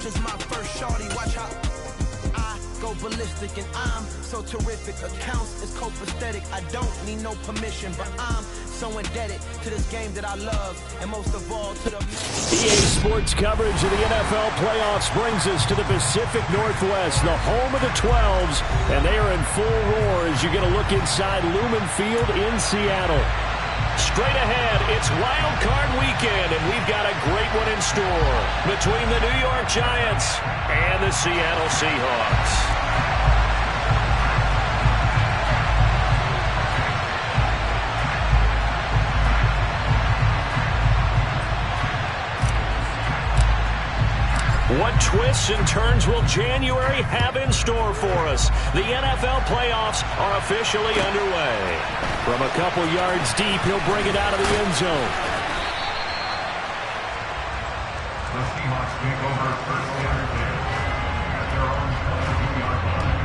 just my first shorty. Watch how I go ballistic, and I'm so terrific. Accounts is copacetic. I don't need no permission, but I'm so indebted to this game that I love, and most of all to the EA Sports coverage of the NFL playoffs brings us to the Pacific Northwest, the home of the 12s, and they are in full roar as you get a look inside Lumen Field in Seattle. Straight ahead, it's Wild Card Weekend, and we've got a great one in store between the New York Giants and the Seattle Seahawks. What twists and turns will January have in store for us? The NFL playoffs are officially underway. From a couple yards deep, he'll bring it out of the end zone. The Seahawks take over first down at their own 22-yard line.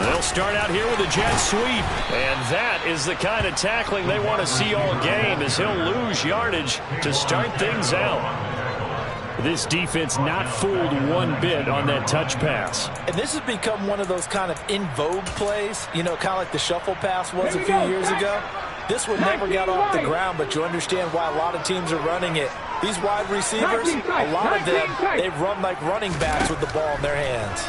They'll start out here with a jet sweep, and that is the kind of tackling they want to see all game, as he'll lose yardage to start things out. This defense not fooled one bit on that touch pass. And this has become one of those kind of in vogue plays, you know, kind of like the shuffle pass was a few years ago. This one never got off the ground, but you understand why a lot of teams are running it. These wide receivers, a lot of them, they run like running backs with the ball in their hands.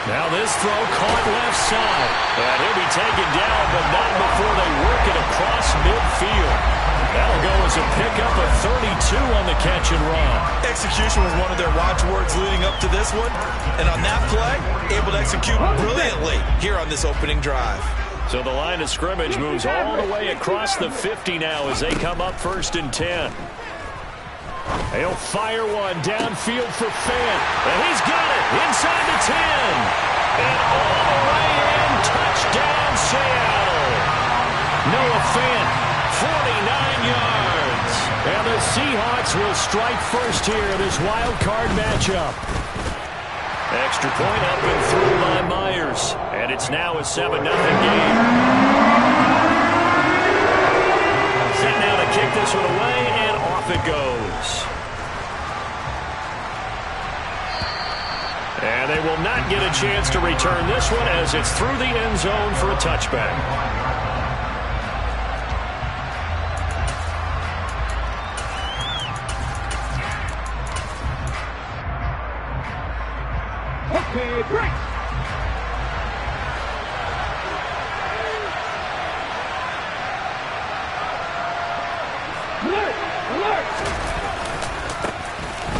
Now this throw caught left side. And he'll be taken down, but not before they work it across midfield. That'll go as a pickup of 32 on the catch and run. Execution was one of their watchwords leading up to this one. And on that play, able to execute brilliantly here on this opening drive. So the line of scrimmage moves all the way across the 50 now as they come up 1st and 10. He'll fire one downfield for Fant. And he's got it inside the 10. And all the way in. Touchdown, Seattle. Noah Fant, 49 yards. And the Seahawks will strike first here in this wild card matchup. Extra point up and through by Myers. And it's now a 7-0 game. Set now to kick this one away, and off it goes. And they will not get a chance to return this one as it's through the end zone for a touchback. Okay, break.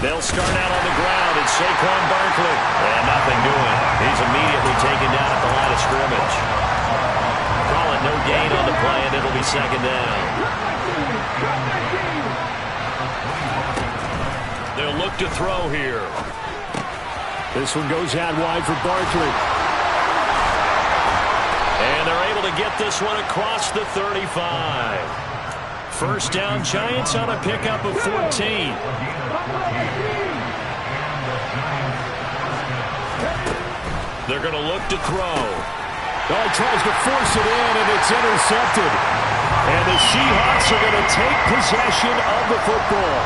They'll start out on the ground. It's Saquon Barkley. And nothing doing. He's immediately taken down at the line of scrimmage. Call it no gain on the play, and it'll be 2nd down. They'll look to throw here. This one goes out wide for Barkley. And they're able to get this one across the 35. First down, Giants on a pickup of 14. They're going to look to throw. Oh, he tries to force it in, and it's intercepted. And the Seahawks are going to take possession of the football.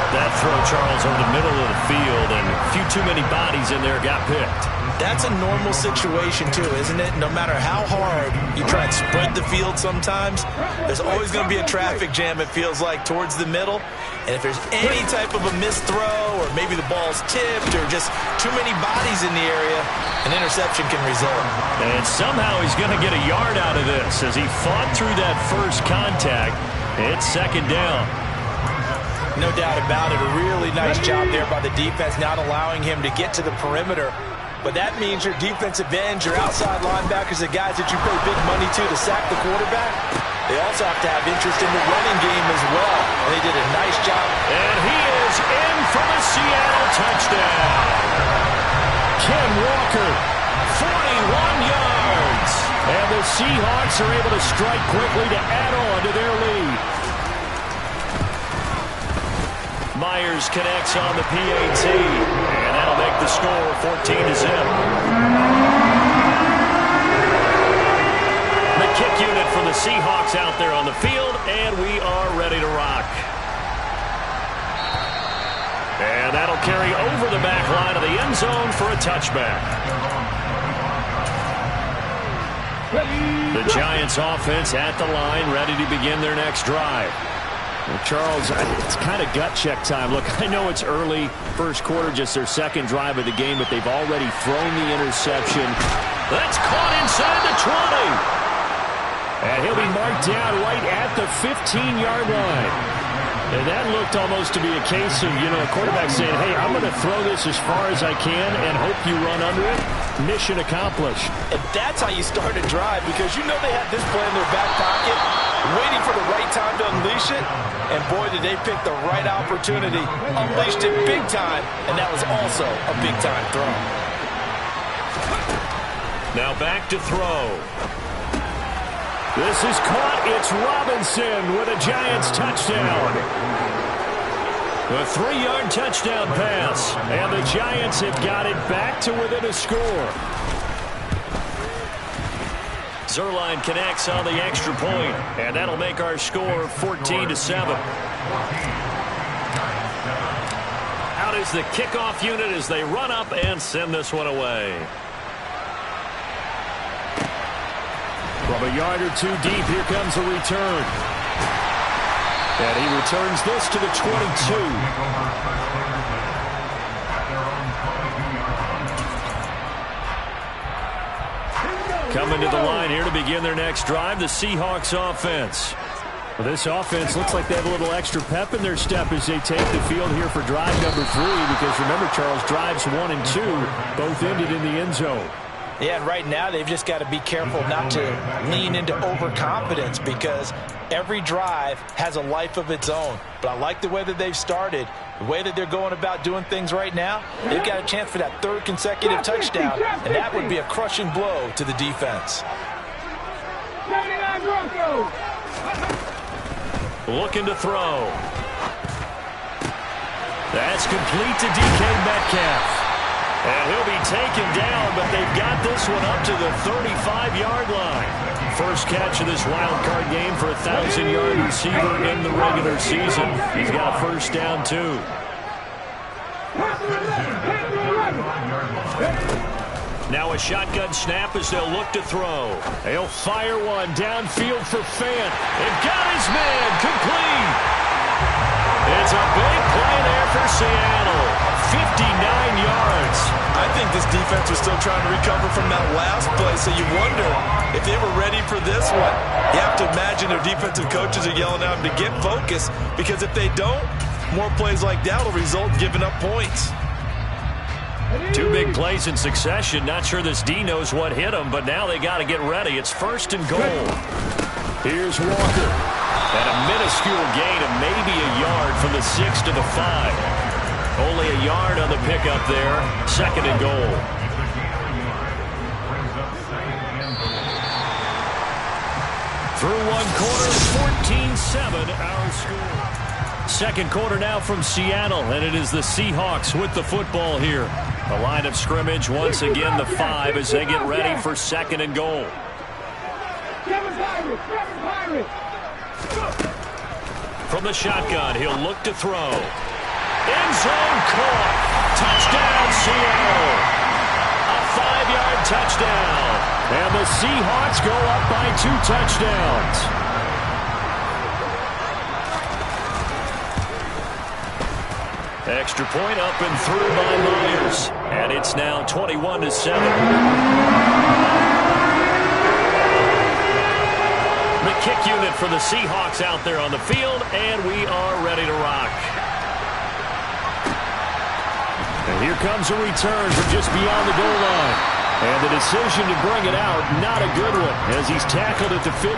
That throw, Charles, over the middle of the field, and a few too many bodies in there got picked. That's a normal situation, too, isn't it? No matter how hard you try and spread the field sometimes, there's always going to be a traffic jam, it feels like, towards the middle. And if there's any type of a missed throw, or maybe the ball's tipped, or just too many bodies in the area, an interception can result. And somehow he's going to get a yard out of this as he fought through that first contact. It's 2nd down. No doubt about it. A really nice job there by the defense, not allowing him to get to the perimeter. But that means your defensive ends, your outside linebackers, the guys that you pay big money to sack the quarterback, they also have to have interest in the running game as well. And they did a nice job. And he is in for the Seattle touchdown. Ken Walker, 41 yards. And the Seahawks are able to strike quickly to add on to fires, connects on the PAT. And that'll make the score 14-0. The kick unit for the Seahawks out there on the field, and we are ready to rock. And that'll carry over the back line of the end zone for a touchback. The Giants offense at the line, ready to begin their next drive. Well, Charles, it's kind of gut check time. Look, I know it's early, first quarter, just their second drive of the game, but they've already thrown the interception. That's caught inside the 20. And he'll be marked down right at the 15-yard line. And that looked almost to be a case of, a quarterback saying, hey, I'm going to throw this as far as I can and hope you run under it. Mission accomplished. And that's how you start a drive, because they had this play in their back pocket, waiting for the right time to unleash it. And boy, did they pick the right opportunity. Unleashed it big time, and that was also a big-time throw. Now back to throw. This is caught. It's Robinson with a Giants touchdown. A 3-yard touchdown pass. And the Giants have got it back to within a score. Zerline connects on the extra point, and that'll make our score 14-7. Out is the kickoff unit as they run up and send this one away. From a yard or two deep, here comes a return. And he returns this to the 22. Coming to the line here to begin their next drive, the Seahawks offense. Well, this offense looks like they have a little extra pep in their step as they take the field here for drive number 3, because remember, Charles, drives 1 and 2 both ended in the end zone. Yeah, and right now they've just got to be careful not to lean into overconfidence, because every drive has a life of its own. But I like the way that they've started, the way that they're going about doing things right now. They've got a chance for that 3rd consecutive touchdown, and that would be a crushing blow to the defense. Looking to throw. That's complete to DK Metcalf. And he'll be taken down, but they've got this one up to the 35-yard line. First catch of this wild card game for a 1,000-yard receiver in the regular season. He's got a first down, too. Now a shotgun snap as they'll look to throw. They'll fire one downfield for Fant. They've got his man complete. It's a big play there for Seattle. 59 yards. I think this defense was still trying to recover from that last play, so you wonder if they were ready for this one. You have to imagine their defensive coaches are yelling at them to get focused, because if they don't, more plays like that will result in giving up points. 2 big plays in succession. Not sure this D knows what hit him, but now they got to get ready. It's 1st and goal. Here's Walker. And a minuscule gain of maybe a yard from the 6 to the 5. Only a yard on the pickup there. 2nd and goal. Through 1 quarter, 14-7 our score. 2nd quarter now from Seattle, and it is the Seahawks with the football here. The line of scrimmage, once again the 5 as they get ready for 2nd and goal. From the shotgun, he'll look to throw. End zone caught. Touchdown, Seattle. A 5-yard touchdown. And the Seahawks go up by 2 touchdowns. Extra point up and through by Myers. And it's now 21-7. The kick unit for the Seahawks out there on the field, and we are ready to rock. And here comes a return from just beyond the goal line. And the decision to bring it out, not a good one, as he's tackled at the 15.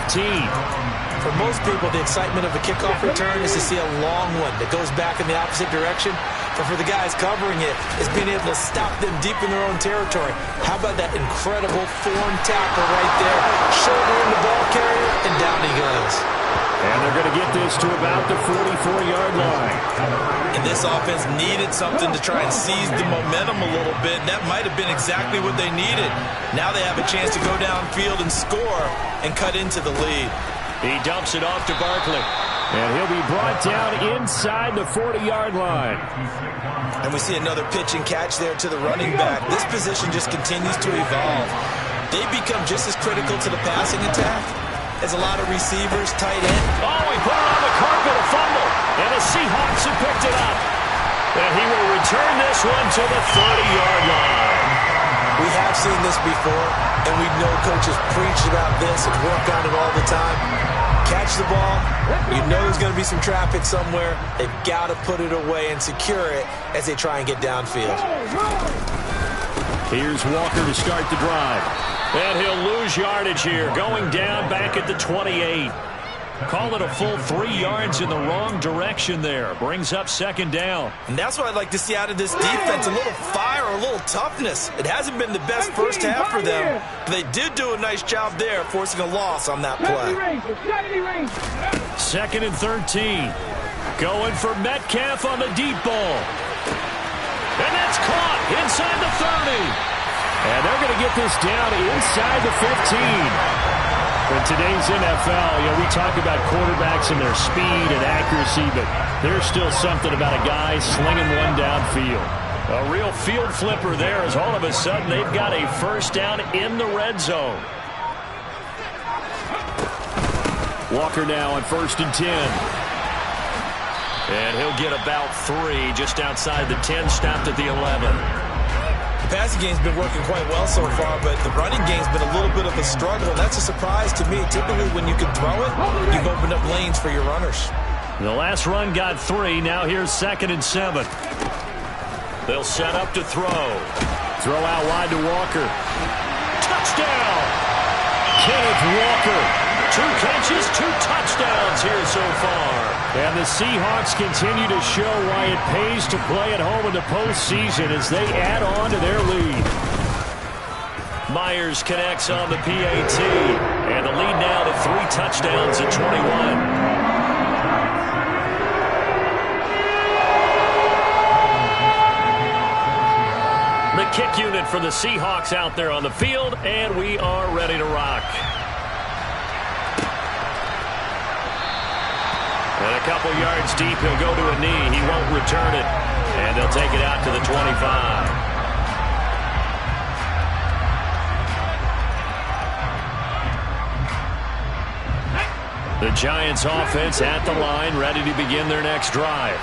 For most people, the excitement of a kickoff return is to see a long one that goes back in the opposite direction. But for the guys covering it, it's being able to stop them deep in their own territory. How about that incredible form tackle right there? Shouldering the ball carrier, and down he goes. And they're going to get this to about the 44-yard line. And this offense needed something to try and seize the momentum a little bit, and that might have been exactly what they needed. Now they have a chance to go downfield and score and cut into the lead. He dumps it off to Barkley. And he'll be brought down inside the 40-yard line. And we see another pitch and catch there to the running back. This position just continues to evolve. They become just as critical to the passing attack as a lot of receivers, tight end. Oh, he put it on the carpet, a fumble. And the Seahawks have picked it up. And he will return this one to the 30-yard line. We have seen this before, and we know coaches preach about this and work on it all the time. Catch the ball, you know there's going to be some traffic somewhere. They've got to put it away and secure it as they try and get downfield. Here's Walker to start the drive. And he'll lose yardage here, going down back at the 28. Call it a full 3 yards in the wrong direction there. Brings up second down. And that's what I'd like to see out of this defense, a little fire, a little toughness. It hasn't been the best first half for them, but they did do a nice job there, forcing a loss on that play. Second and 13. Going for Metcalf on the deep ball. And that's caught inside the 30. And they're going to get this down inside the 15. In today's NFL, we talk about quarterbacks and their speed and accuracy, but there's still something about a guy slinging one downfield. A real field flipper there as all of a sudden they've got a first down in the red zone. Walker now on 1st and 10. And he'll get about 3 just outside the 10, stopped at the 11. The passing game's been working quite well so far, but the running game's been a little bit of a struggle. That's a surprise to me. Typically, when you can throw it, you've opened up lanes for your runners. The last run got 3. Now here's 2nd and 7. They'll set up to throw. Throw out wide to Walker. Touchdown! Kenneth Walker. 2 catches, 2 touchdowns here so far. And the Seahawks continue to show why it pays to play at home in the postseason as they add on to their lead. Myers connects on the PAT. And the lead now to 3 touchdowns at 21. The kick unit for the Seahawks out there on the field, and we are ready to rock. And a couple yards deep, he'll go to a knee. He won't return it. And they'll take it out to the 25. The Giants offense at the line, ready to begin their next drive.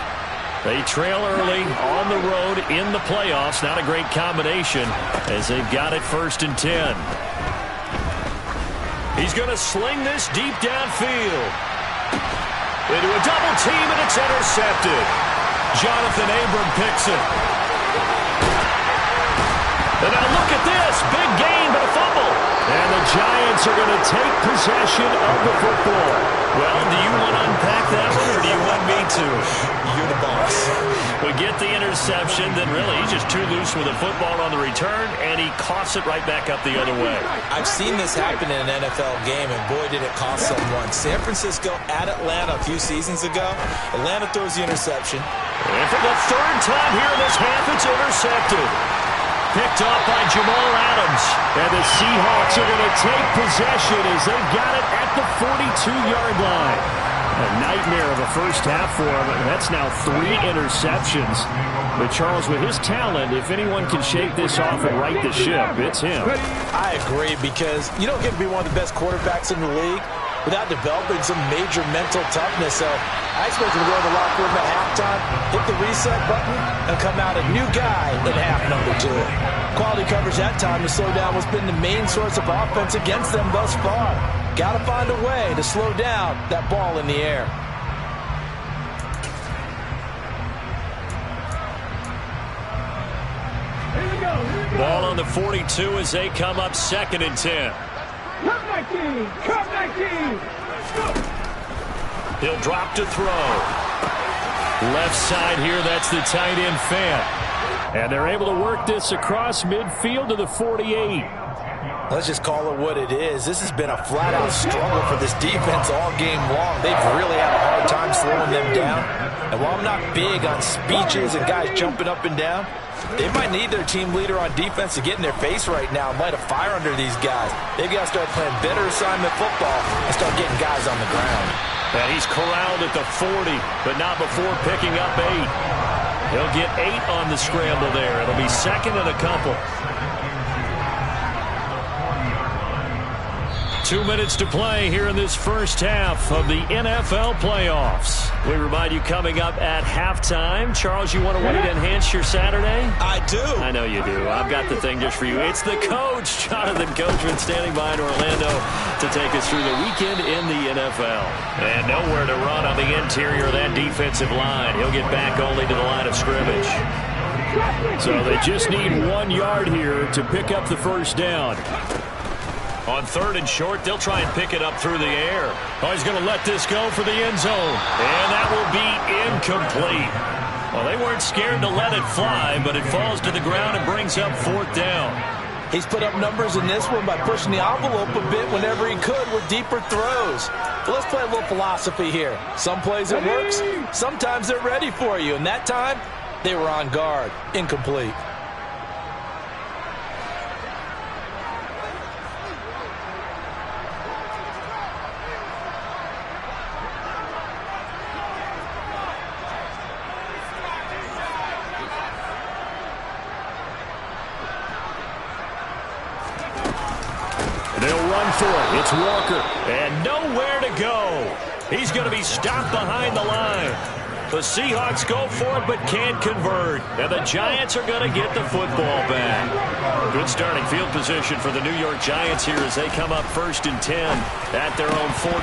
They trail early on the road in the playoffs. Not a great combination as they've got it 1st and 10. He's going to sling this deep downfield. Into a double team, and it's intercepted. Jonathan Abram picks it. And now look at this. Big gain, but a fumble. And the Giants are going to take possession of the football. Well, do you want to unpack that one, or do you want me to? You're the boss. We get the interception, then really he's just too loose with the football on the return, and he coughs it right back up the other way. I've seen this happen in an NFL game, and boy, did it cost someone. San Francisco at Atlanta a few seasons ago. Atlanta throws the interception. And for the 3rd time here in this half, it's intercepted. Picked off by Jamal Adams. And the Seahawks are going to take possession as they've got it at the 42-yard line. A nightmare of a first half for him. That's now 3 interceptions. But Charles, with his talent, if anyone can shake this off and right the ship, it's him. I agree, because you don't get to be one of the best quarterbacks in the league without developing some major mental toughness. So I expect him to go in the locker room at halftime, hit the reset button, and come out a new guy in half number 2. Quality coverage that time to slow down what's been the main source of offense against them thus far. Got to find a way to slow down that ball in the air. Ball on the 42 as they come up 2nd and 10. He'll drop to throw. Left side here, that's the tight end Fant. And they're able to work this across midfield to the 48. Let's just call it what it is. This has been a flat-out struggle for this defense all game long. They've really had a hard time slowing them down. And while I'm not big on speeches and guys jumping up and down, they might need their team leader on defense to get in their face right now and light a fire under these guys. They've got to start playing better assignment football and start getting guys on the ground. And he's corralled at the 40, but not before picking up 8. He'll get 8 on the scramble there. It'll be second and a couple. 2 minutes to play here in this first half of the NFL playoffs. We remind you coming up at halftime. Charles, you want to wait to enhance your Saturday? I do. I know you do. I've got the thing just for you. It's the coach, Jonathan Coachman, standing by in Orlando to take us through the weekend in the NFL. And nowhere to run on the interior of that defensive line. He'll get back only to the line of scrimmage. So they just need 1 yard here to pick up the first down. On 3rd and short, they'll try and pick it up through the air. Oh, he's going to let this go for the end zone. And that will be incomplete. Well, they weren't scared to let it fly, but it falls to the ground and brings up 4th down. He's put up numbers in this one by pushing the envelope a bit whenever he could with deeper throws. But let's play a little philosophy here. Some plays it works. Sometimes they're ready for you. And that time, they were on guard. Incomplete. It's Walker, and nowhere to go. He's going to be stopped behind the line. The Seahawks go for it, but can't convert. And the Giants are going to get the football back. Good starting field position for the New York Giants here as they come up 1st and 10 at their own 43.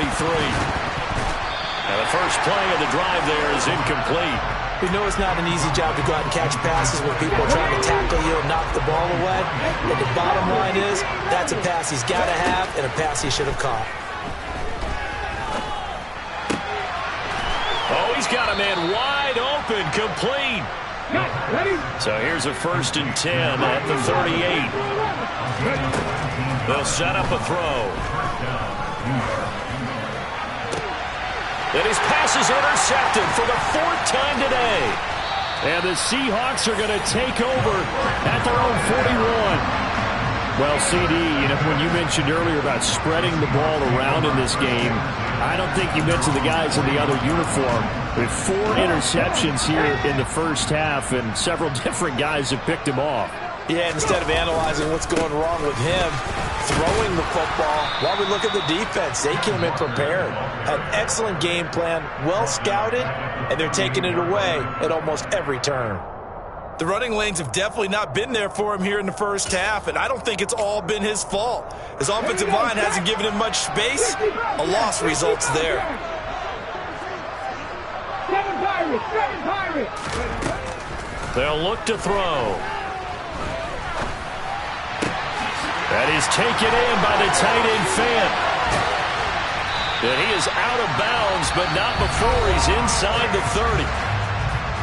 And the first play of the drive there is incomplete. We know it's not an easy job to go out and catch passes when people are trying to tackle you and knock the ball away. But the bottom line is, that's a pass he's got to have and a pass he should have caught. Oh, he's got a man wide open, complete. So here's a 1st and 10 at the 38. They'll set up a throw. And his pass is intercepted for the 4th time today. And the Seahawks are going to take over at their own 41. Well, CD, when you mentioned earlier about spreading the ball around in this game, I don't think you mentioned the guys in the other uniform. With 4 interceptions here in the first half, and several different guys have picked him off. Yeah, instead of analyzing what's going wrong with him, throwing the football, while we look at the defense, they came in prepared. Had an excellent game plan, well scouted, and they're taking it away at almost every turn. The running lanes have definitely not been there for him here in the first half, and I don't think it's all been his fault. His offensive line hasn't given him much space. A loss results there. Seven Pirates! They'll look to throw. That is taken in by the tight end Fant. And he is out of bounds, but not before he's inside the 30.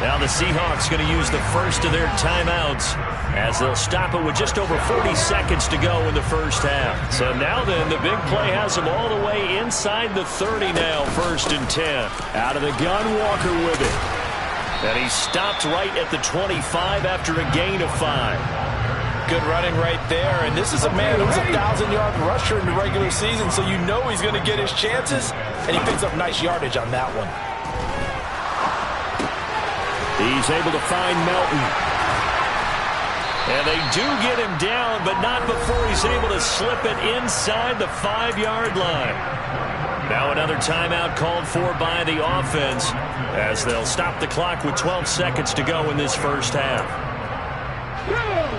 Now the Seahawks going to use the first of their timeouts as they'll stop it with just over 40 seconds to go in the first half. So now then, the big play has them all the way inside the 30 now, 1st and 10. Out of the gun, Walker with it. And he stopped right at the 25 after a gain of 5. Good running right there, and this is a man who's a 1,000-yard rusher in the regular season, so you know he's going to get his chances, and he picks up nice yardage on that one. He's able to find Melton. And they do get him down, but not before he's able to slip it inside the 5-yard line. Now another timeout called for by the offense as they'll stop the clock with 12 seconds to go in this first half.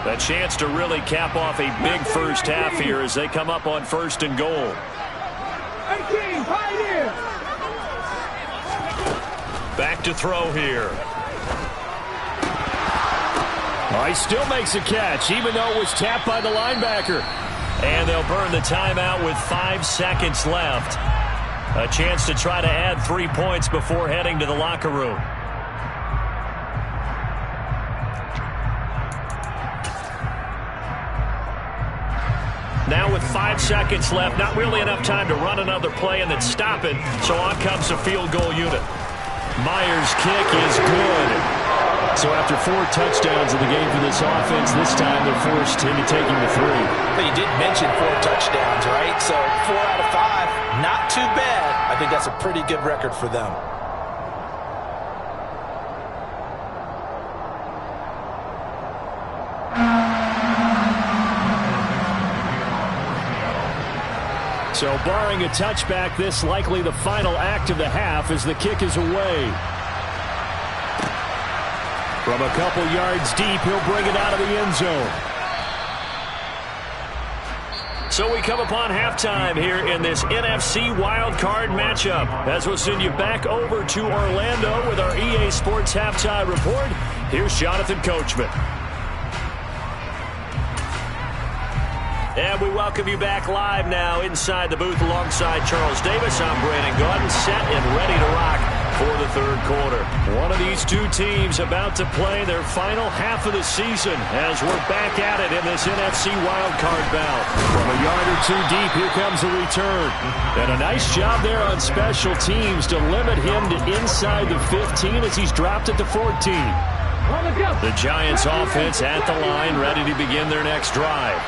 A chance to really cap off a big first half here as they come up on 1st and goal. Back to throw here. Oh, he still makes a catch, even though it was tapped by the linebacker. And they'll burn the timeout with 5 seconds left. A chance to try to add 3 points before heading to the locker room. Now with 5 seconds left, not really enough time to run another play and then stop it. So on comes the field goal unit. Myers' kick is good. So after 4 touchdowns in the game for this offense, this time they're forced into taking the 3. But you did mention 4 touchdowns, right? So 4 out of 5, not too bad. I think that's a pretty good record for them. So barring a touchback, this likely the final act of the half as the kick is away. From a couple yards deep, he'll bring it out of the end zone. So we come upon halftime here in this NFC wildcard matchup. As we'll send you back over to Orlando with our EA Sports Halftime Report, here's Jonathan Coachman. And we welcome you back live now inside the booth alongside Charles Davis. I'm Brandon Gaudin, set and ready to rock for the third quarter. One of these two teams about to play their final half of the season as we're back at it in this NFC wildcard bout. From a yard or two deep, here comes the return. And a nice job there on special teams to limit him to inside the 15 as he's dropped at the 14. The Giants offense at the line, ready to begin their next drive.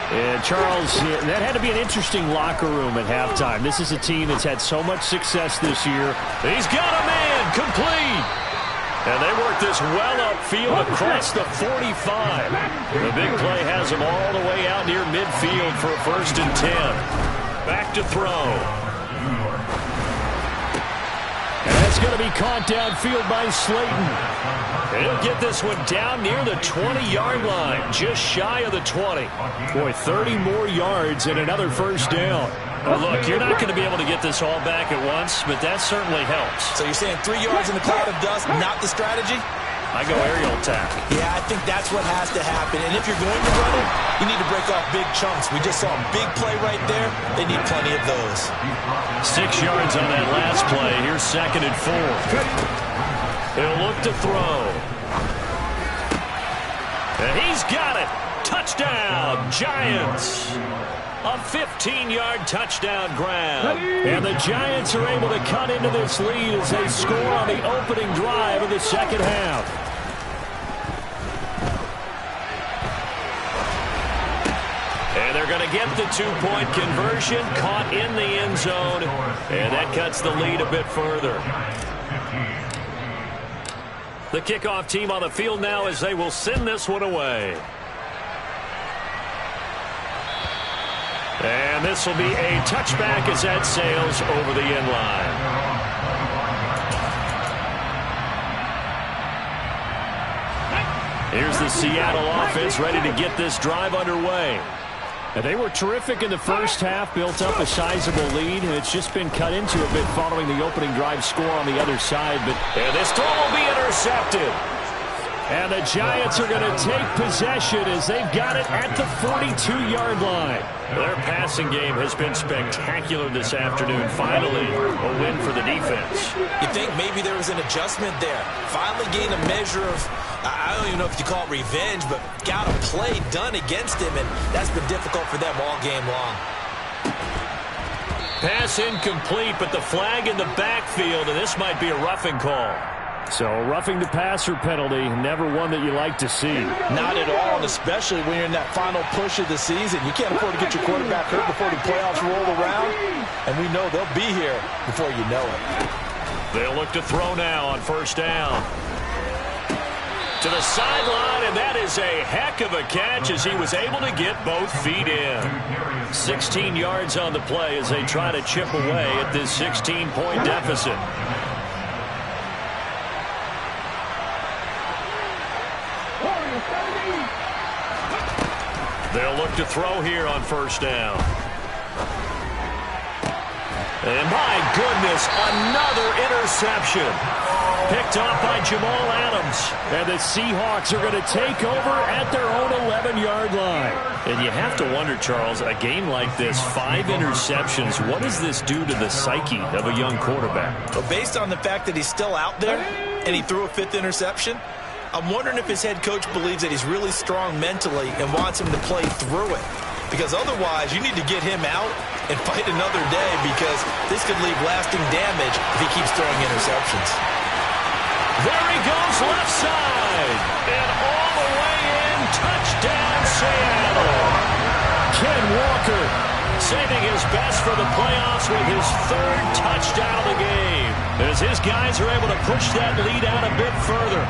And Charles, that had to be an interesting locker room at halftime. This is a team that's had so much success this year. He's got a man, complete. And they work this well upfield across the 45. The big play has them all the way out near midfield for a 1st and 10. Back to throw. And that's going to be caught downfield by Slayton. He'll get this one down near the 20-yard line, just shy of the 20. Boy, 30 more yards and another 1st down. Well, look, you're not going to be able to get this all back at once, but that certainly helps. So you're saying 3 yards in the cloud of dust, not the strategy? I go aerial attack. Yeah, I think that's what has to happen. And if you're going to run it, you need to break off big chunks. We just saw a big play right there. They need plenty of those. 6 yards on that last play. Here's 2nd and 4. He'll look to throw. And he's got it. Touchdown, Giants. A 15-yard touchdown grab. And the Giants are able to cut into this lead as they score on the opening drive of the second half. And they're going to get the 2-point conversion, caught in the end zone. And that cuts the lead a bit further. The kickoff team on the field now as they will send this one away. And this will be a touchback as that sails over the end line. Here's the Seattle offense ready to get this drive underway. And they were terrific in the first half, built up a sizable lead, and it's just been cut into a bit following the opening drive score on the other side. But and this throw will be intercepted. And the Giants are going to take possession as they've got it at the 42-yard line. Their passing game has been spectacular this afternoon. Finally, a win for the defense. You think maybe there was an adjustment there. Finally gained a measure of, I don't even know if you call it revenge, but got a play done against him, and that's been difficult for them all game long. Pass incomplete, but the flag in the backfield, and this might be a roughing call. So a roughing the passer penalty, never one that you like to see. Not at all, and especially when you're in that final push of the season. You can't afford to get your quarterback hurt before the playoffs roll around, and we know they'll be here before you know it. They'll look to throw now on 1st down. To the sideline, and that is a heck of a catch as he was able to get both feet in. 16 yards on the play as they try to chip away at this 16-point deficit. They'll look to throw here on 1st down. And my goodness, another interception. Picked off by Jamal Adams. And the Seahawks are going to take over at their own 11-yard line. And you have to wonder, Charles, a game like this, 5 interceptions, what does this do to the psyche of a young quarterback? Well, based on the fact that he's still out there and he threw a 5th interception, I'm wondering if his head coach believes that he's really strong mentally and wants him to play through it. because otherwise you need to get him out and fight another day, because this could leave lasting damage if he keeps throwing interceptions. There he goes, left side. And all the way in, touchdown Seattle. Ken Walker saving his best for the playoffs with his 3rd touchdown of the game, as his guys are able to push that lead out a bit further.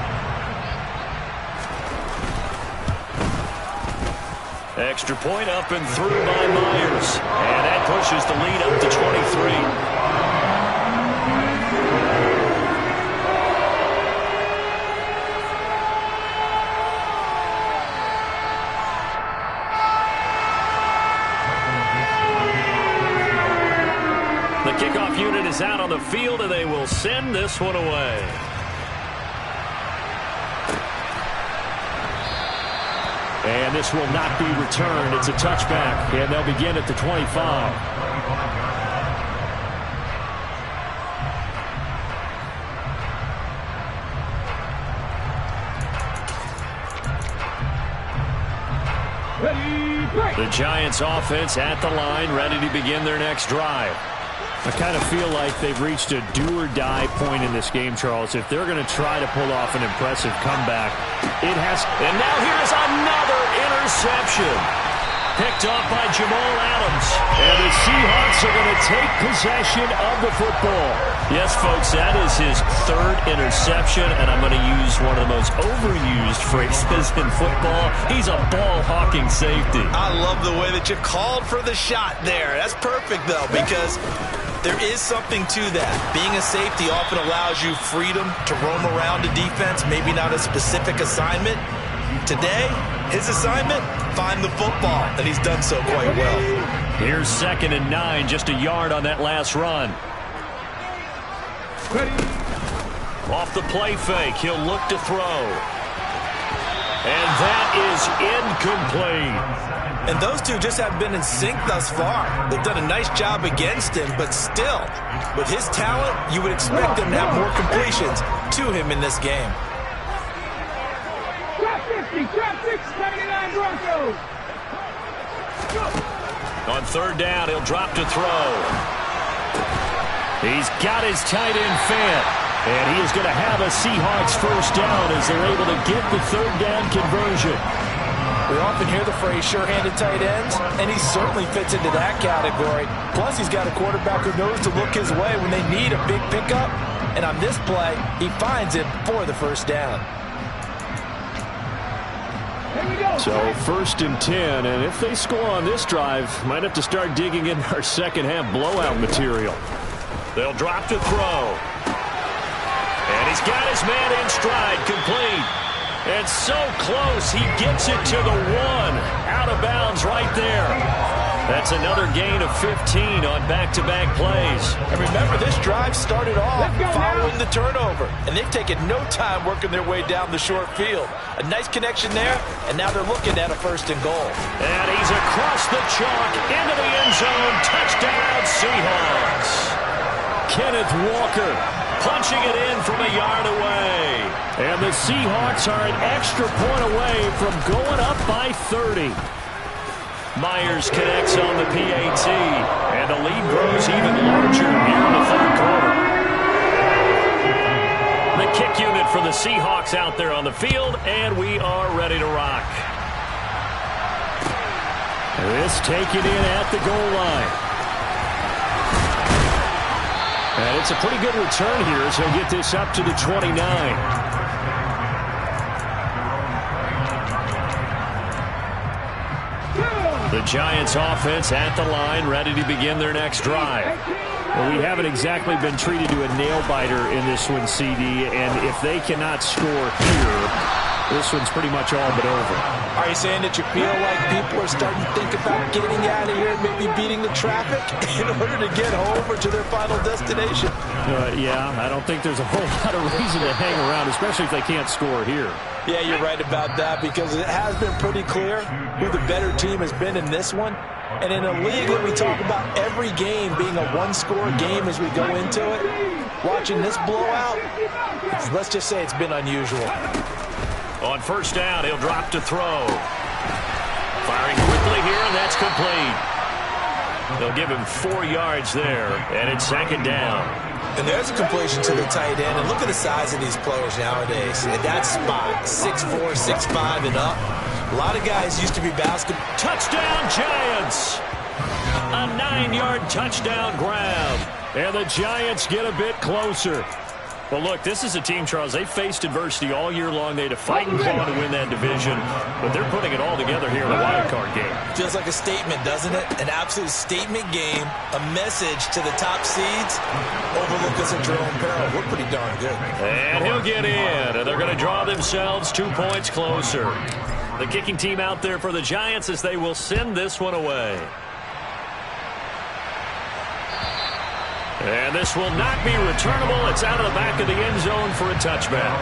Extra point up and through by Myers. And that pushes the lead up to 23. The kickoff unit is out on the field, and they will send this one away. And this will not be returned. It's a touchback, and they'll begin at the 25. The Giants offense at the line, ready to begin their next drive. I kind of feel like they've reached a do-or-die point in this game, Charles. If they're going to try to pull off an impressive comeback, it has. And now here's another interception. Picked off by Jamal Adams. And the Seahawks are going to take possession of the football. Yes, folks, that is his 3rd interception, and I'm going to use one of the most overused phrases in football. He's a ball-hawking safety. I love the way that you called for the shot there. That's perfect, though, because there is something to that. Being a safety often allows you freedom to roam around a defense, maybe not a specific assignment. Today, his assignment, find the football, and he's done so quite well. Here's 2nd and 9, just a yard on that last run. Off the play fake, he'll look to throw. And that is incomplete. And those two just haven't been in sync thus far. They've done a nice job against him, but still, with his talent, you would expect them to have more completions to him in this game. Trap 6, 79 Broncos. On 3rd down, he'll drop to throw. He's got his tight end Fant. And he is going to have a Seahawks 1st down as they're able to get the 3rd down conversion. We often hear the phrase sure-handed tight ends, and he certainly fits into that category. Plus, he's got a quarterback who knows to look his way when they need a big pickup. And on this play, he finds it for the 1st down. So 1st and 10, and if they score on this drive, might have to start digging in our second-half blowout material. They'll drop to throw. And he's got his man in stride, complete. And so close, he gets it to the 1. Out of bounds right there. That's another gain of 15 on back-to-back plays. And remember, this drive started off following the turnover, and they've taken no time working their way down the short field. A nice connection there, and now they're looking at a 1st and goal. And he's across the chalk into the end zone. Touchdown, Seahawks. Kenneth Walker punching it in from a yard away. And the Seahawks are an extra point away from going up by 30. Myers connects on the PAT, and the lead grows even larger here in the 3rd quarter. The kick unit for the Seahawks out there on the field, and we are ready to rock. This taken in at the goal line. And it's a pretty good return here as he'll get this up to the 29. The Giants offense at the line, ready to begin their next drive. Well, we haven't exactly been treated to a nail-biter in this one, CD, and if they cannot score here, this one's pretty much all but over. Are you saying that you feel like people are starting to think about getting out of here and maybe beating the traffic in order to get home or to their final destination? Yeah, I don't think there's a whole lot of reason to hang around, especially if they can't score here. Yeah, you're right about that, because it has been pretty clear who the better team has been in this one. And in a league that we talk about every game being a one-score game as we go into it, watching this blowout, let's just say it's been unusual. On 1st down, he'll drop to throw. Firing quickly here, and that's complete. They'll give him 4 yards there, and it's second down. And there's a completion to the tight end. And look at the size of these players nowadays. At that spot, 6'4", 6'5", and up. A lot of guys used to be basketball. Touchdown, Giants! A 9-yard touchdown grab. And the Giants get a bit closer. Well, look, this is a team, Charles, they faced adversity all year long. They had to fight and claw to win that division, but they're putting it all together here in the wild card game. Feels like a statement, doesn't it? An absolute statement game, a message to the top seeds. Overlook us at your own peril. We're pretty darn good. And he'll get in, and they're going to draw themselves 2 points closer. The kicking team out there for the Giants as they will send this one away. And this will not be returnable. It's out of the back of the end zone for a touchback.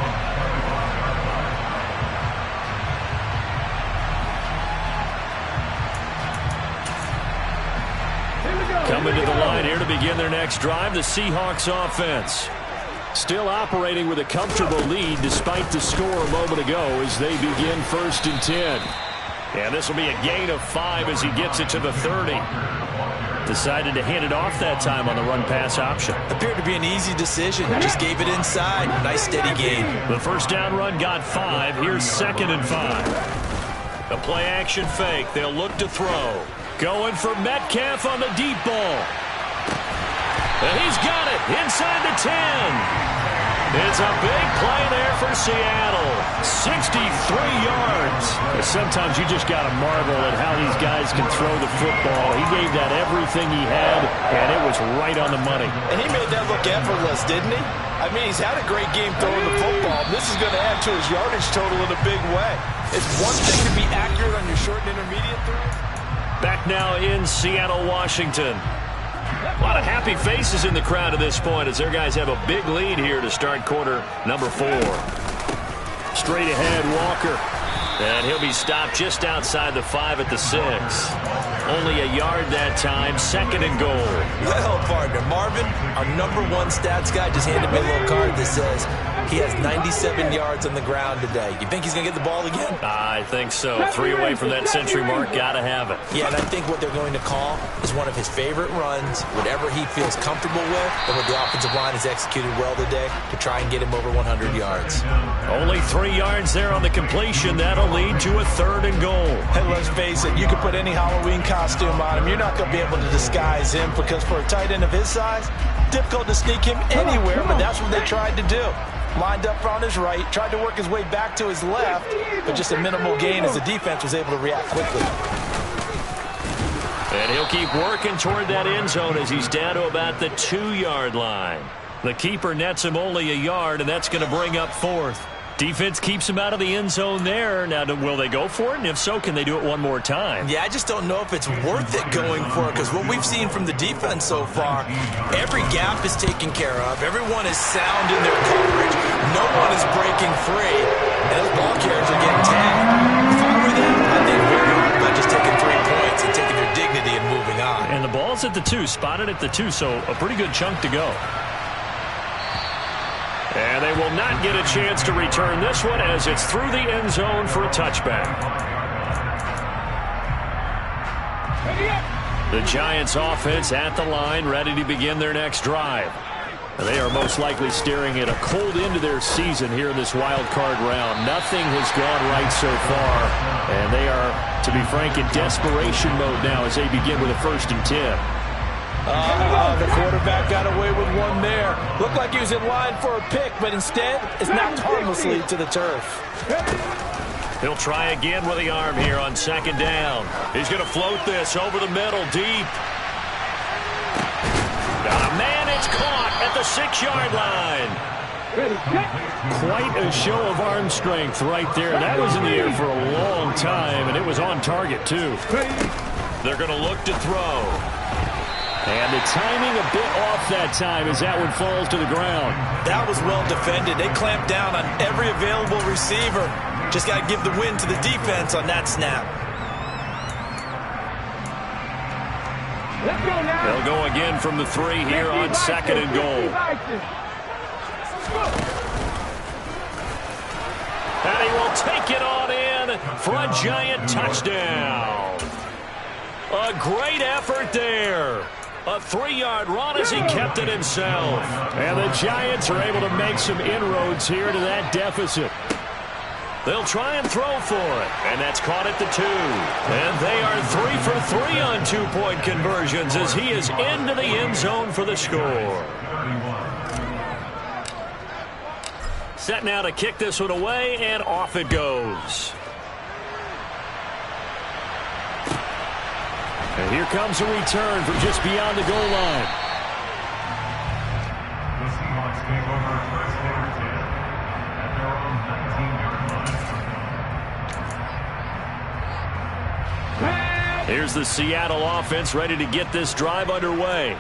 Coming to the line here to begin their next drive, the Seahawks offense. Still operating with a comfortable lead despite the score a moment ago as they begin 1st and 10. And this will be a gain of 5 as he gets it to the 30. Decided to hand it off that time on the run-pass option. Appeared to be an easy decision. Just gave it inside. Nice steady gain. The first down run got 5. Here's 2nd and 5. A play-action fake. They'll look to throw. Going for Metcalf on the deep ball. And he's got it inside the 10. It's a big play there for Seattle. 63 yards. Sometimes you just got to marvel at how these guys can throw the football. He gave that everything he had, and it was right on the money. And he made that look effortless, didn't he? I mean, he's had a great game throwing the football. This is going to add to his yardage total in a big way. It's one thing to be accurate on your short and intermediate throws. Back now in Seattle, Washington. A lot of happy faces in the crowd at this point as their guys have a big lead here to start quarter number 4. Straight ahead, Walker. And he'll be stopped just outside the 5 at the 6. Only a yard that time, 2nd and goal. Well, partner, Marvin, our #1 stats guy, just handed me a little card that says he has 97 yards on the ground today. You think he's going to get the ball again? I think so. 3 away from that century mark. Got to have it. Yeah, and I think what they're going to call is one of his favorite runs, whatever he feels comfortable with, and what the offensive line has executed well today to try and get him over 100 yards. Only 3 yards there on the completion. That'll lead to a 3rd and goal. And let's face it, you can put any Halloween costume on him. You're not going to be able to disguise him because for a tight end of his size, difficult to sneak him anywhere, but that's what they tried to do. Lined up on his right, tried to work his way back to his left, but just a minimal gain as the defense was able to react quickly. And he'll keep working toward that end zone as he's down to about the 2-yard line. The keeper nets him only a yard, and that's going to bring up 4th. Defense keeps him out of the end zone there. Now, will they go for it? And if so, can they do it one more time? Yeah, I just don't know if it's worth it going for it because what we've seen from the defense so far, every gap is taken care of. Everyone is sound in their coverage. No one is breaking free. And those ball carriers are getting tagged. If I were them, I'd think very hard about just taking 3 points and taking their dignity and moving on. And the ball's at the 2, spotted at the 2, so a pretty good chunk to go. And they will not get a chance to return this one as it's through the end zone for a touchback. The Giants offense at the line, ready to begin their next drive. They are most likely staring at a cold end to their season here in this wild card round. Nothing has gone right so far, and they are, to be frank, in desperation mode now as they begin with a 1st and 10. The quarterback got away with one there. Looked like he was in line for a pick, but instead, it's knocked harmlessly to the turf. He'll try again with the arm here on 2nd down. He's going to float this over the middle, deep. Man, it's caught at the 6-yard line. Quite a show of arm strength right there. That was in the air for a long time, and it was on target, too. They're going to look to throw. And the timing a bit off that time as that one falls to the ground. That was well defended. They clamped down on every available receiver. Just got to give the win to the defense on that snap. They'll go again from the 3 here on 2nd and goal. And he will take it on in for a Giant touchdown. A great effort there. A 3-yard run as he kept it himself. And the Giants are able to make some inroads here to that deficit. They'll try and throw for it, and that's caught at the 2. And they are 3 for 3 on 2-point conversions as he is into the end zone for the score. Set now to kick this one away, and off it goes. And here comes a return from just beyond the goal line. The Seahawks take over first and 10 at their own 19-yard line. Here's the Seattle offense ready to get this drive underway.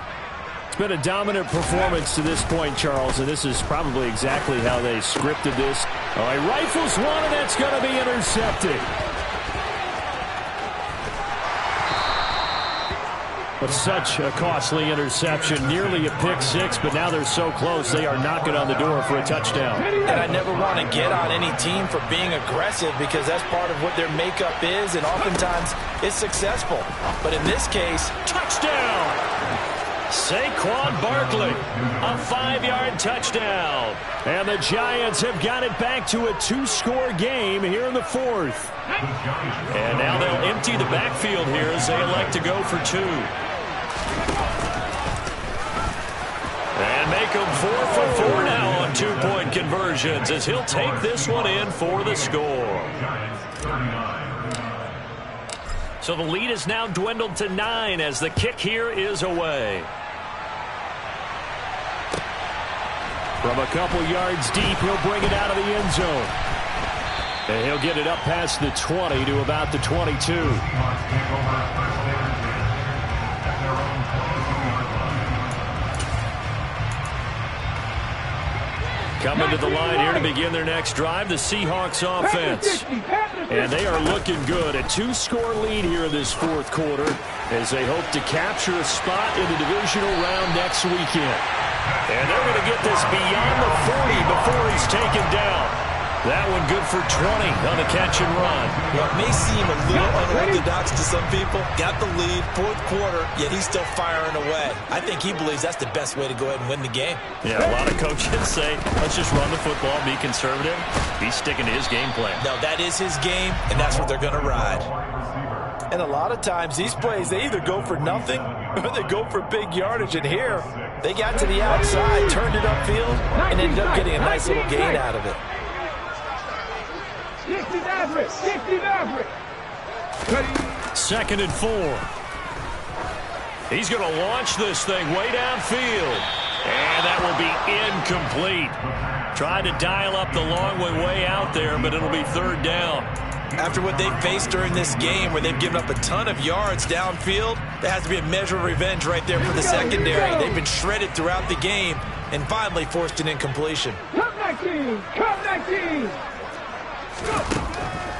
It's been a dominant performance to this point, Charles, and this is probably exactly how they scripted this. Oh, he rifles one, and that's going to be intercepted. But such a costly interception, nearly a pick six, but now they're so close they are knocking on the door for a touchdown. And I never want to get on any team for being aggressive because that's part of what their makeup is, and oftentimes it's successful. But in this case, touchdown! Saquon Barkley, a 5-yard touchdown. And the Giants have got it back to a 2-score game here in the 4th. And now they'll empty the backfield here as they elect to go for 2. And make them 4 for 4 now on 2-point conversions as he'll take this one in for the score. So the lead is now dwindled to 9 as the kick here is away. From a couple yards deep, he'll bring it out of the end zone. And he'll get it up past the 20 to about the 22. Coming to the line here to begin their next drive, the Seahawks offense. And they are looking good. A 2-score lead here in this 4th quarter as they hope to capture a spot in the divisional round next weekend. And they're going to get this beyond the 40 before he's taken down. That one good for 20 on the catch and run. Well, it may seem a little unorthodox to some people. Got the lead, 4th quarter, yet he's still firing away. I think he believes that's the best way to go ahead and win the game. Yeah, a lot of coaches say, let's just run the football, be conservative. He's sticking to his game plan. No, that is his game, and that's what they're going to ride. And a lot of times, these plays, they either go for nothing or they go for big yardage. And here, they got to the outside, turned it upfield, and ended up getting a nice little gain out of it. 2nd and 4. He's going to launch this thing way downfield. And that will be incomplete. Tried to dial up the long way out there, but it'll be 3rd down. After what they've faced during this game where they've given up a ton of yards downfield, there has to be a measure of revenge right there for the secondary. They've been shredded throughout the game and finally forced an incompletion.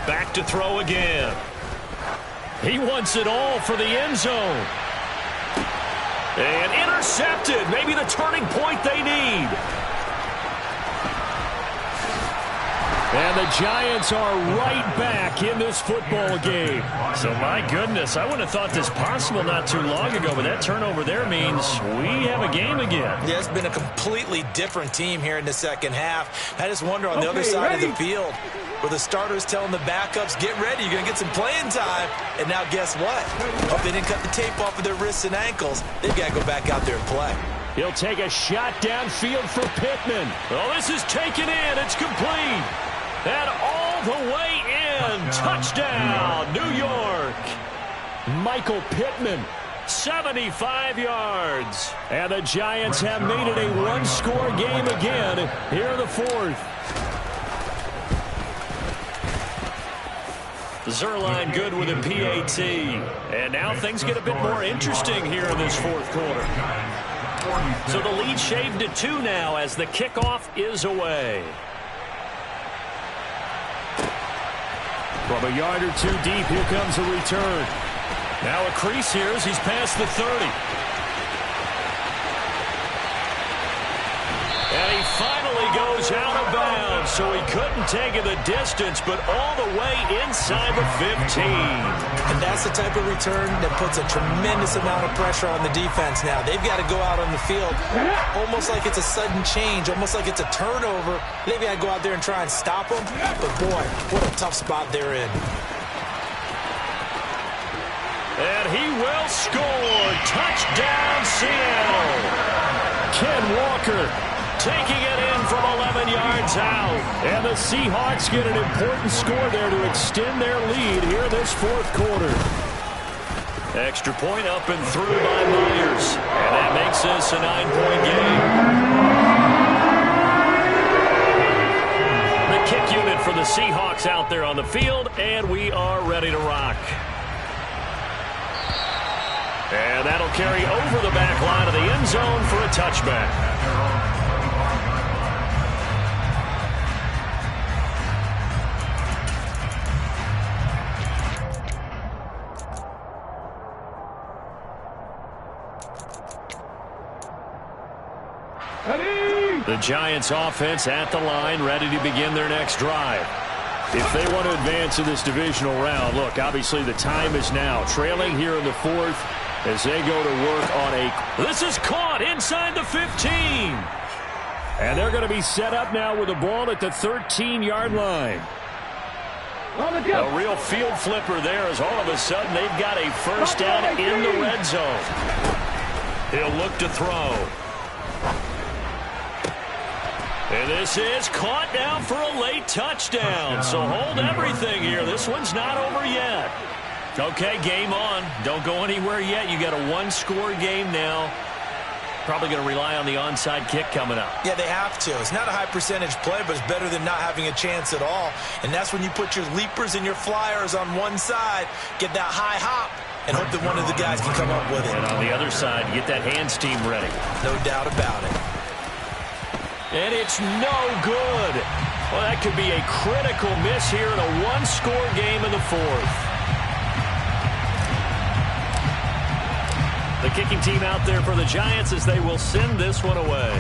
Back to throw again. He wants it all for the end zone. And intercepted. Maybe the turning point they need. And the Giants are right back in this football game. So, my goodness, I wouldn't have thought this possible not too long ago, but that turnover there means we have a game again. Yeah, it's been a completely different team here in the second half. I just wonder on the other side of the field where the starters telling the backups, get ready, you're going to get some playing time. And now guess what? Hope they didn't cut the tape off of their wrists and ankles. They've got to go back out there and play. He'll take a shot downfield for Pittman. Oh, this is taken in. It's complete. And all the way in. Touchdown, New York. Michael Pittman, 75 yards. And the Giants have made it a 1-score game again here in the 4th. Zerline good with a PAT. And now things get a bit more interesting here in this 4th quarter. So the lead shaved to 2 now as the kickoff is away. From a yard or 2 deep, here comes a return. Now a crease here as he's past the 30. And he finally goes out of bounds. so he couldn't take it the distance, but all the way inside the 15. And that's the type of return that puts a tremendous amount of pressure on the defense now. They've got to go out on the field almost like it's a sudden change, almost like it's a turnover. They've got to go out there and try and stop them. But, boy, what a tough spot they're in. And he will score. Touchdown, Seattle. Ken Walker taking it in from 11 yards out. And the Seahawks get an important score there to extend their lead here this fourth quarter. Extra point up and through by Myers. And that makes this a 9-point game. The kick unit for the Seahawks out there on the field, and we are ready to rock. And that'll carry over the back line of the end zone for a touchback. The Giants offense at the line, ready to begin their next drive. If they want to advance in this divisional round, look, obviously the time is now. Trailing here in the fourth as they go to work on a... This is caught inside the 15. And they're going to be set up now with the ball at the 13-yard line. A real field flipper there as all of a sudden they've got a first down in the red zone. He'll look to throw. And this is caught now for a late touchdown. So hold everything here. This one's not over yet. Okay, game on. Don't go anywhere yet. You got a one-score game now. Probably going to rely on the onside kick coming up. Yeah, they have to. It's not a high-percentage play, but it's better than not having a chance at all. And that's when you put your leapers and your flyers on one side, get that high hop, and hope that one of the guys can come up with it. And on the other side, get that hands team ready. No doubt about it. And it's no good. Well, that could be a critical miss here in a one-score game in the fourth. The kicking team out there for the Giants as they will send this one away.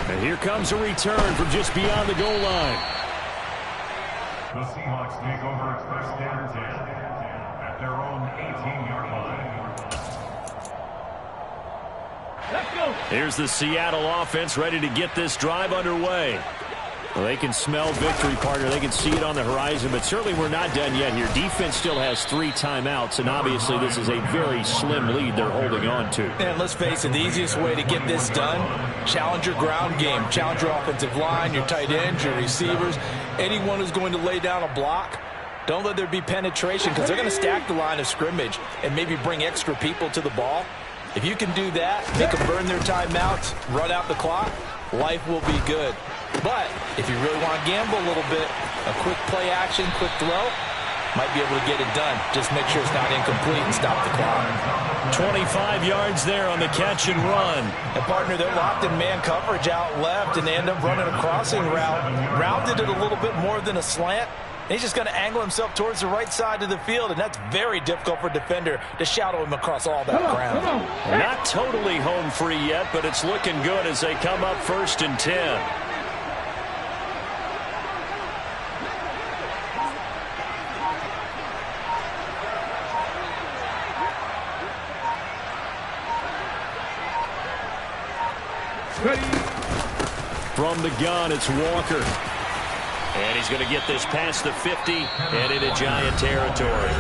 And here comes a return from just beyond the goal line. The Seahawks take over first down 10 at their own 18-yard line. Let's go. Here's the Seattle offense ready to get this drive underway. Well, they can smell victory, partner. They can see it on the horizon, but certainly we're not done yet here. Defense still has 3 timeouts, and obviously this is a very slim lead they're holding on to. And let's face it, the easiest way to get this done, challenge your ground game. Challenge your offensive line, your tight ends, your receivers. Anyone who's going to lay down a block, don't let there be penetration because they're going to stack the line of scrimmage and maybe bring extra people to the ball. If you can do that, make them burn their timeouts, run out the clock, life will be good. But if you really want to gamble a little bit, a quick play action, quick throw, might be able to get it done. Just make sure it's not incomplete and stop the clock. 25 yards there on the catch and run. And, partner, they're locked in man coverage out left, and they end up running a crossing route. Rounded it a little bit more than a slant. He's just going to angle himself towards the right side of the field, and that's very difficult for a defender to shadow him across all that ground. Not totally home free yet, but it's looking good as they come up 1st and 10. From the gun, it's Walker. And he's going to get this past the 50 and into Giant territory.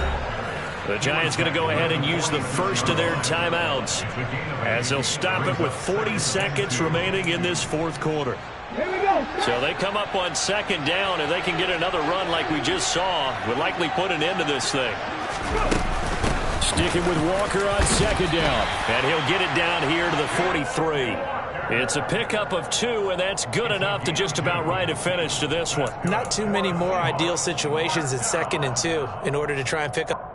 The Giants going to go ahead and use the first of their timeouts as they'll stop it with 40 seconds remaining in this fourth quarter. Here we go. So they come up on 2nd down, and they can get another run like we just saw. Would likely put an end to this thing. Sticking with Walker on 2nd down. And he'll get it down here to the 43. It's a pickup of 2, and that's good enough to just about write a finish to this one. Not too many more ideal situations in 2nd and 2 in order to try and pick up.